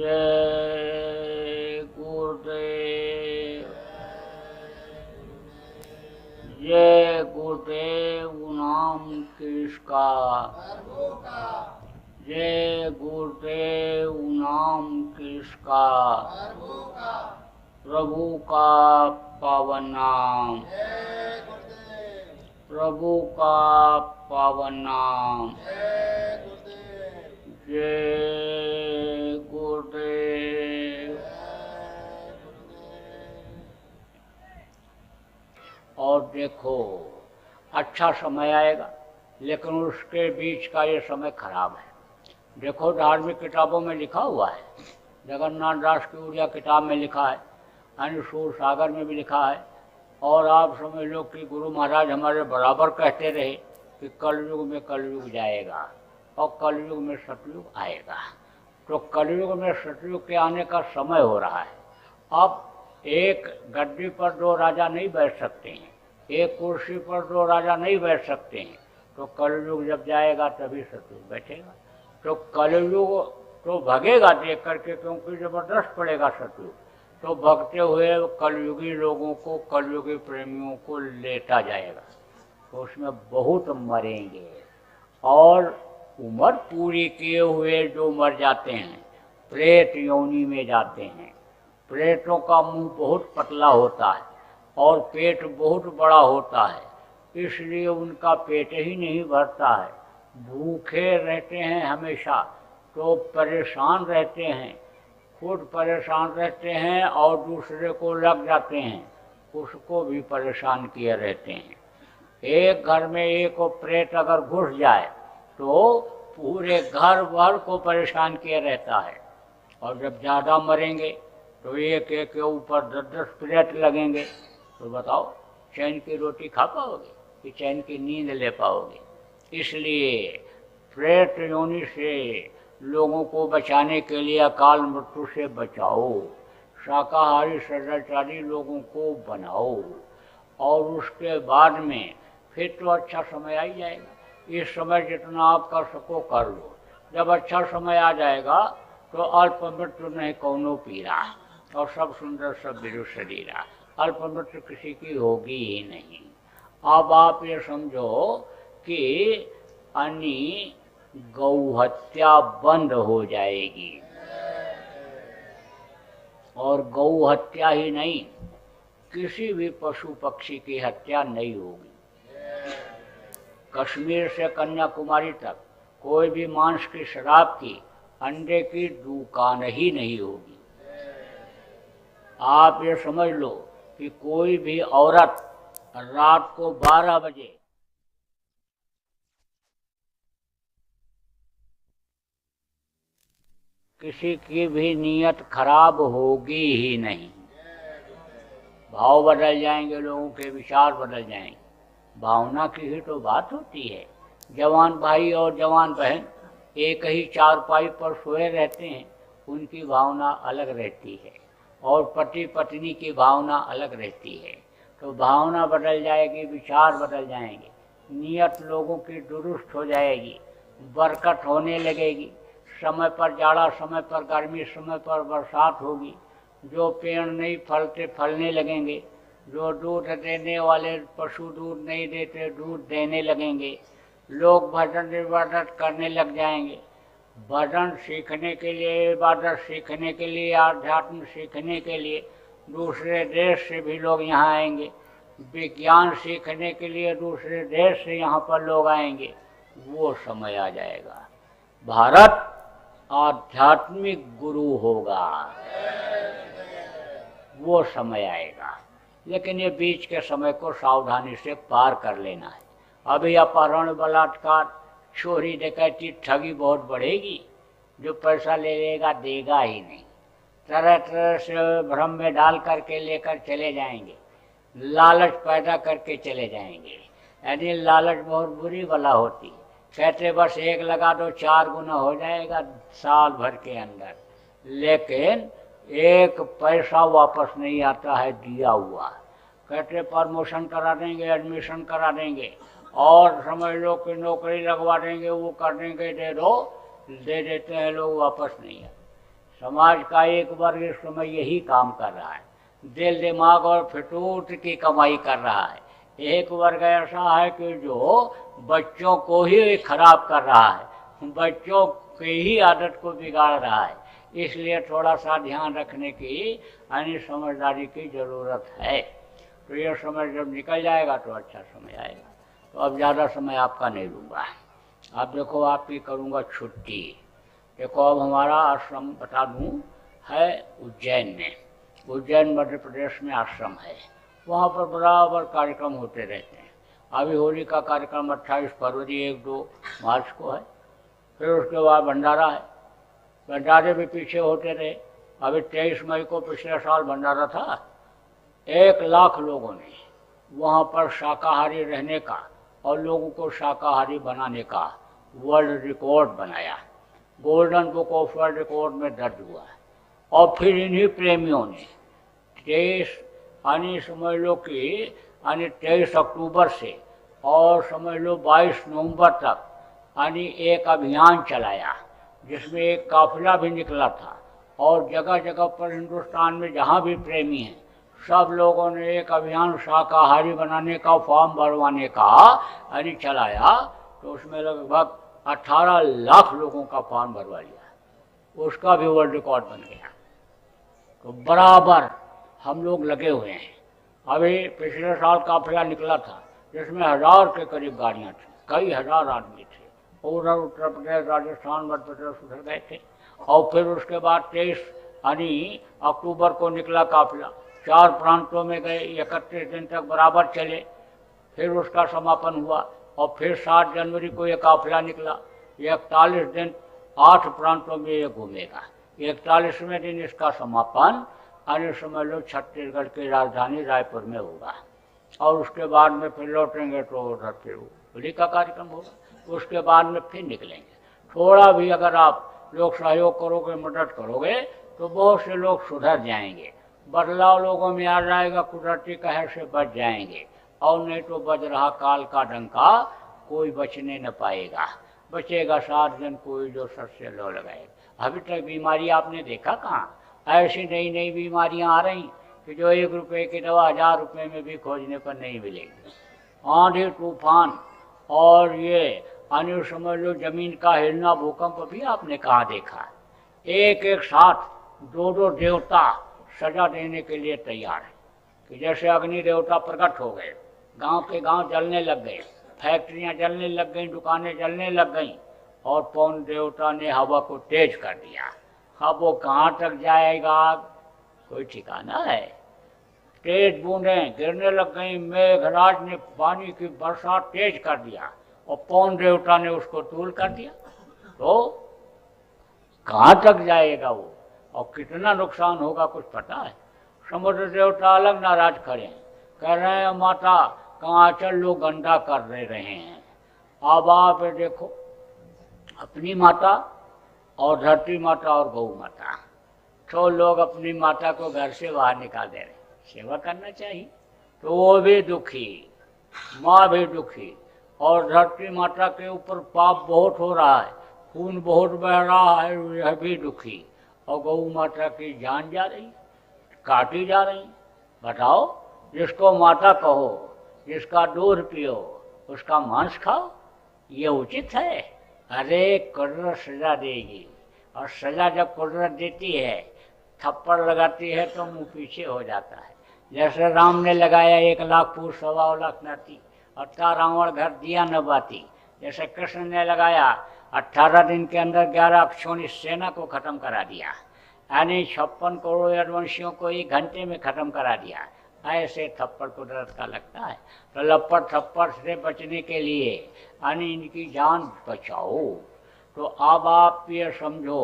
जय गुरुदेव। जय गुरुदेव नाम किसका, जय गुरुदेव नाम किसका, प्रभु का पावन नाम, प्रभु का पावन नाम। जय गुरुदेव। और देखो, अच्छा समय आएगा, लेकिन उसके बीच का ये समय खराब है। देखो, धार्मिक किताबों में लिखा हुआ है, जगन्नाथ दास की उड़िया किताब में लिखा है, अन्य सूर सागर में भी लिखा है, और आप समझ लो कि गुरु महाराज हमारे बराबर कहते रहे कि कलयुग में कलयुग जाएगा और कलयुग में सतयुग आएगा। तो कलयुग में सतयुग के आने का समय हो रहा है। अब एक गद्दी पर दो राजा नहीं बैठ सकते हैं, एक कुर्सी पर दो राजा नहीं बैठ सकते हैं। तो कलयुग जब जाएगा तभी सतयुग बैठेगा। तो कलयुग तो भगेगा देख करके, क्योंकि जबरदस्त पड़ेगा सतयुग। तो भगते हुए कलयुगी लोगों को, कलयुगी प्रेमियों को लेता जाएगा। तो उसमें बहुत मरेंगे, और उम्र पूरी किए हुए जो मर जाते हैं प्रेत योनि में जाते हैं। प्रेतों का मुंह बहुत पतला होता है और पेट बहुत बड़ा होता है, इसलिए उनका पेट ही नहीं भरता है। भूखे रहते हैं हमेशा, तो परेशान रहते हैं, खुद परेशान रहते हैं और दूसरे को लग जाते हैं, उसको भी परेशान किए रहते हैं। एक घर में एक प्रेत अगर घुस जाए तो पूरे घर भर को परेशान किए रहता है। और जब ज़्यादा मरेंगे तो एक एक के ऊपर 10-10 प्रेत लगेंगे। तो बताओ, चैन की रोटी खा पाओगे कि चैन की नींद ले पाओगे? इसलिए प्रेत योनि से लोगों को बचाने के लिए अकाल मृत्यु से बचाओ, शाकाहारी सदाचारी लोगों को बनाओ, और उसके बाद में फिर तो अच्छा समय आ ही जाएगा। इस समय जितना आप कर सको कर लो। जब अच्छा समय आ जाएगा तो अल्प मृत्यु नहीं कौनो पीरा, और सब सुंदर सब बिरु शरीरा। अल्प मृत्यु किसी की होगी ही नहीं। अब आप ये समझो कि अन्य गौ हत्या बंद हो जाएगी, और गौ हत्या ही नहीं, किसी भी पशु पक्षी की हत्या नहीं होगी। कश्मीर से कन्याकुमारी तक कोई भी मांस की, शराब की, अंडे की दुकान ही नहीं होगी। आप ये समझ लो कि कोई भी औरत रात को 12 बजे किसी की भी नीयत खराब होगी ही नहीं। भाव बदल जाएंगे, लोगों के विचार बदल जाएंगे। भावना की ही तो बात होती है। जवान भाई और जवान बहन एक ही चारपाई पर सोए रहते हैं, उनकी भावना अलग रहती है, और पति पत्नी की भावना अलग रहती है। तो भावना बदल जाएगी, विचार बदल जाएंगे, नीयत लोगों की दुरुस्त हो जाएगी, बरकत होने लगेगी। समय पर जाड़ा, समय पर गर्मी, समय पर बरसात होगी। जो पेड़ नहीं फलते फलने लगेंगे, जो दूध देने वाले पशु दूध नहीं देते दूध देने लगेंगे। लोग भजन इबादत करने लग जाएंगे। भजन सीखने के लिए, इबादत सीखने के लिए, आध्यात्म सीखने के लिए दूसरे देश से भी लोग यहाँ आएंगे। विज्ञान सीखने के लिए दूसरे देश से यहाँ पर लोग आएंगे। वो समय आ जाएगा, भारत आध्यात्मिक गुरु होगा, वो समय आएगा। लेकिन ये बीच के समय को सावधानी से पार कर लेना है। अभी अपहरण, बलात्कार, चोरी, डकैती, ठगी बहुत बढ़ेगी। जो पैसा ले लेगा देगा ही नहीं, तरह तरह से भ्रम में डाल करके लेकर चले जाएंगे, लालच पैदा करके चले जाएंगे। यानी लालच बहुत बुरी बला होती है। कहते बस एक लगा दो 4 गुना हो जाएगा साल भर के अंदर, लेकिन एक पैसा वापस नहीं आता है दिया हुआ। कहते प्रमोशन करा देंगे, एडमिशन करा देंगे, और समझ लो कि नौकरी लगवा देंगे, वो कर देंगे, दे दो, दे देते हैं लोग, वापस नहीं आता। समाज का एक वर्ग इस समय यही काम कर रहा है, दिल दिमाग और फितूर की कमाई कर रहा है। एक वर्ग ऐसा है कि जो बच्चों को ही खराब कर रहा है, बच्चों की ही आदत को बिगाड़ रहा है। इसलिए थोड़ा सा ध्यान रखने की यानी समझदारी की ज़रूरत है। तो ये समय जब निकल जाएगा तो अच्छा समय आएगा। तो अब ज़्यादा समय आपका नहीं लूँगा। आप देखो, आपकी करूँगा छुट्टी। देखो, अब हमारा आश्रम बता दूँ है उज्जैन में। उज्जैन मध्य प्रदेश में आश्रम है। वहाँ पर बराबर कार्यक्रम होते रहते हैं। अभी होली का कार्यक्रम 28 फरवरी 1-2 मार्च को है। फिर उसके बाद भंडारा है। भंडारे भी पीछे होते रहे। अभी 23 मई को पिछले साल भंडारा था। 1 लाख लोगों ने वहाँ पर शाकाहारी रहने का और लोगों को शाकाहारी बनाने का वर्ल्ड रिकॉर्ड बनाया। Golden book of world record में दर्ज हुआ है। और फिर इन्हीं प्रेमियों ने 23 यानी समझ लो कि यानी 23 अक्टूबर से और समझ लो 22 नवंबर तक यानी एक अभियान चलाया, जिसमें एक काफिला भी निकला था। और जगह जगह पर हिंदुस्तान में जहाँ भी प्रेमी हैं, सब लोगों ने एक अभियान शाकाहारी बनाने का, फॉर्म भरवाने का यानी चलाया। तो उसमें लगभग 18 लाख लोगों का फॉर्म भरवा लिया। उसका भी वर्ल्ड रिकॉर्ड बन गया। तो बराबर हम लोग लगे हुए हैं। अभी पिछले साल काफिला निकला था, जिसमें 1000 के करीब गाड़ियाँ थी, कई हजार आदमी थे। उधर उत्तर प्रदेश, राजस्थान, मध्य प्रदेश उधर गए थे। और फिर उसके बाद 23 यानी अक्टूबर को निकला काफिला। 4 प्रांतों में गए, 31 दिन तक बराबर चले। फिर उसका समापन हुआ। और फिर 7 जनवरी को ये काफिला निकला। 41 दिन 8 प्रांतों में ये घूमेगा। 41वें दिन इसका समापन यानी समझ लो छत्तीसगढ़ की राजधानी रायपुर में होगा। और उसके बाद में फिर लौटेंगे तो उधर फिर होली का कार्यक्रम होगा। उसके बाद में फिर निकलेंगे। थोड़ा भी अगर आप लोग सहयोग करोगे, मदद करोगे, तो बहुत से लोग सुधर जाएंगे। बदलाव लोगों में आ जाएगा, कुदरती कहर से बच जाएंगे। और नहीं तो बज रहा काल का डंका कोई बचने न पाएगा। बचेगा 7 दिन कोई जो सर से लो लगाएगा। अभी तक बीमारी आपने देखा कहाँ? ऐसी नई नई बीमारियां आ रही कि जो 1 रुपये की दवा 1000 रुपये में भी खोजने पर नहीं मिलेगी। आंधी तूफान और ये यानी समझ लो जमीन का हिलना, भूकंप भी आपने कहाँ देखा? एक एक साथ 2-2 देवता सजा देने के लिए तैयार है। कि जैसे अग्नि देवता प्रकट हो गए, गांव के गांव जलने लग गए, फैक्ट्रियां जलने लग गई, दुकानें जलने लग गईं। और पवन देवता ने हवा को तेज कर दिया। अब वो कहाँ तक जाएगा कोई ठिकाना है। तेज बूंदें गिरने लग गई। मेघराज ने पानी की बरसात तेज कर दिया और पवन देवता ने उसको तूल कर दिया। तो कहाँ तक जाएगा वो और कितना नुकसान होगा कुछ पता है? समुद्र देवता अलग नाराज खड़े हैं, कह रहे हैं माता कहाँ चल लोग गंदा कर रहे हैं। अब आप देखो, अपनी माता और धरती माता और गौ माता, तो लोग अपनी माता को घर से बाहर निकाल दे रहे हैं। सेवा करना चाहिए तो वो भी दुखी, माँ भी दुखी। और धरती माता के ऊपर पाप बहुत हो रहा है, खून बहुत बह रहा है, यह भी दुखी। और गौ माता की जान जा रही, काटी जा रही। बताओ, जिसको माता कहो, जिसका दूध पियो, उसका मांस खाओ, ये उचित है? अरे कुदरत सजा देगी। और सजा जब कुदरत देती है, थप्पड़ लगाती है तो मुंह पीछे हो जाता है। जैसे राम ने लगाया 1 लाख पूर 1.25 लाख नाती, और रावण घर दिया न बाती। जैसे कृष्ण ने लगाया 18 दिन के अंदर 11 अक्षौणी सेना को खत्म करा दिया, यानी 56 करोड़ यदुवंशियों को 1 घंटे में खत्म करा दिया। ऐसे थप्पड़ कुदरत का लगता है। तो लपड़ थप्पड़ से बचने के लिए यानी इनकी जान बचाओ। तो अब आप ये समझो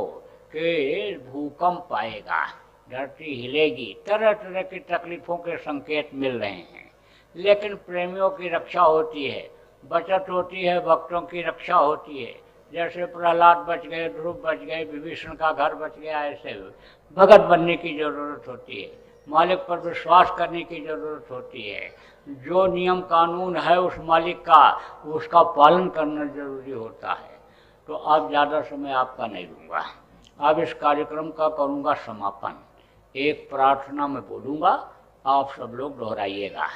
कि भूकंप आएगा, धरती हिलेगी, तरह तरह की तकलीफों के संकेत मिल रहे हैं। लेकिन प्रेमियों की रक्षा होती है, बचत होती है, भक्तों की रक्षा होती है। जैसे प्रहलाद बच गए, ध्रुव बच गए, विभीषण का घर बच गया, ऐसे भगत बनने की जरूरत होती है, मालिक पर विश्वास करने की जरूरत होती है। जो नियम कानून है उस मालिक का, उसका पालन करना जरूरी होता है। तो अब ज़्यादा समय आपका नहीं लूँगा। अब इस कार्यक्रम का करूँगा समापन। एक प्रार्थना में बोलूँगा, आप सब लोग दोहराइएगा,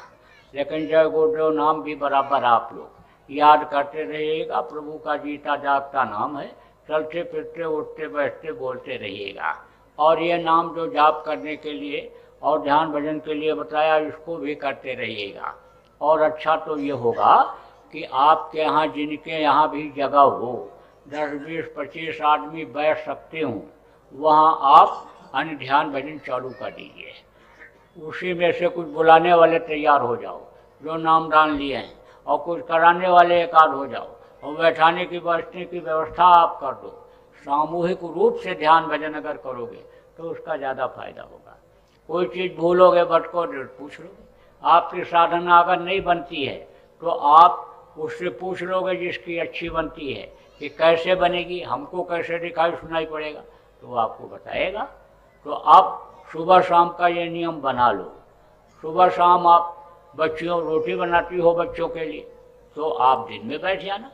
लेकिन जय गुरुदेव नाम भी बराबर आप लोग याद करते रहिएगा। प्रभु का जीता जागता नाम है, चलते फिरते उठते बैठते बोलते रहिएगा। और ये नाम जो जाप करने के लिए और ध्यान भजन के लिए बताया, इसको भी करते रहिएगा। और अच्छा तो ये होगा कि आपके यहाँ जिनके यहाँ भी जगह हो, 10, 20, 25 आदमी बैठ सकते हों, वहाँ आप अन्य ध्यान भजन चालू कर दीजिए। उसी में से कुछ बुलाने वाले तैयार हो जाओ जो नाम दान लिए हैं, और कुछ कराने वाले एक आध हो जाओ, और बैठाने की बैठने की व्यवस्था आप कर दो। सामूहिक रूप से ध्यान भजन अगर करोगे तो उसका ज़्यादा फायदा होगा। कोई चीज़ भूलोगे भटको पूछ लोगे। आपकी साधना अगर नहीं बनती है तो आप उससे पूछ लोगे जिसकी अच्छी बनती है कि कैसे बनेगी, हमको कैसे दिखाई सुनाई पड़ेगा, तो वो आपको बताएगा। तो आप सुबह शाम का ये नियम बना लो। सुबह शाम आप बच्चियों रोटी बनाती हो बच्चों के लिए, तो आप दिन में बैठ जाना,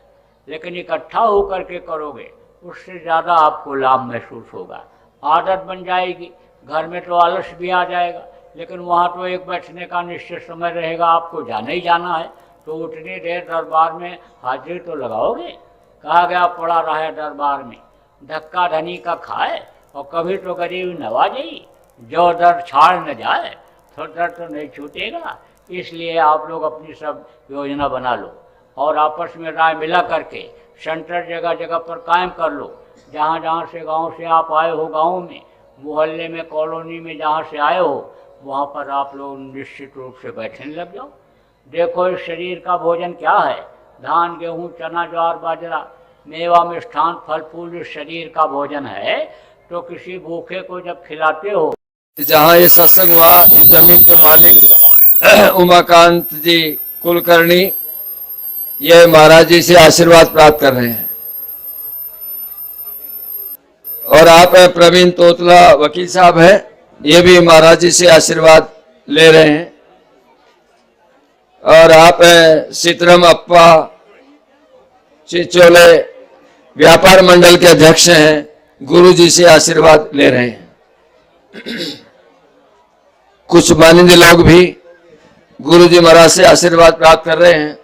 लेकिन इकट्ठा होकर के करोगे उससे ज़्यादा आपको लाभ महसूस होगा। आदत बन जाएगी। घर में तो आलस भी आ जाएगा, लेकिन वहाँ तो एक बैठने का निश्चित समय रहेगा, आपको जाना ही जाना है, तो उतनी देर दरबार में हाजिरी तो लगाओगे। कहा गया पड़ा रहा है दरबार में, धक्का धनी का खाए और कभी तो गरीब नवाजे, जो दर छाड़ न जाए तो दर तो नहीं छूटेगा। इसलिए आप लोग अपनी सब योजना बना लो और आपस में राय मिला करके सेंटर जगह जगह पर कायम कर लो। जहाँ जहाँ से गांव से आप आए हो, गांव में, मोहल्ले में, कॉलोनी में जहाँ से आए हो, वहाँ पर आप लोग निश्चित रूप से बैठने लग जाओ। देखो इस शरीर का भोजन क्या है, धान गेहूँ चना ज्वार बाजरा मेवा मिष्ठान फल फूल इस शरीर का भोजन है। तो किसी भूखे को जब खिलाते हो, जहाँ ये सत्संग हुआ, इस जमीन के मालिक उमाकांत जी कुलकर्णी ये महाराज जी से आशीर्वाद प्राप्त कर रहे हैं। और आप प्रवीण तोतला वकील साहब है, ये भी महाराज जी से आशीर्वाद ले रहे हैं। और आप सीतराम अप्पा चिचोले व्यापार मंडल के अध्यक्ष हैं, गुरु जी से आशीर्वाद ले रहे हैं। कुछ मानिंदे लोग भी गुरु जी महाराज से आशीर्वाद प्राप्त कर रहे हैं।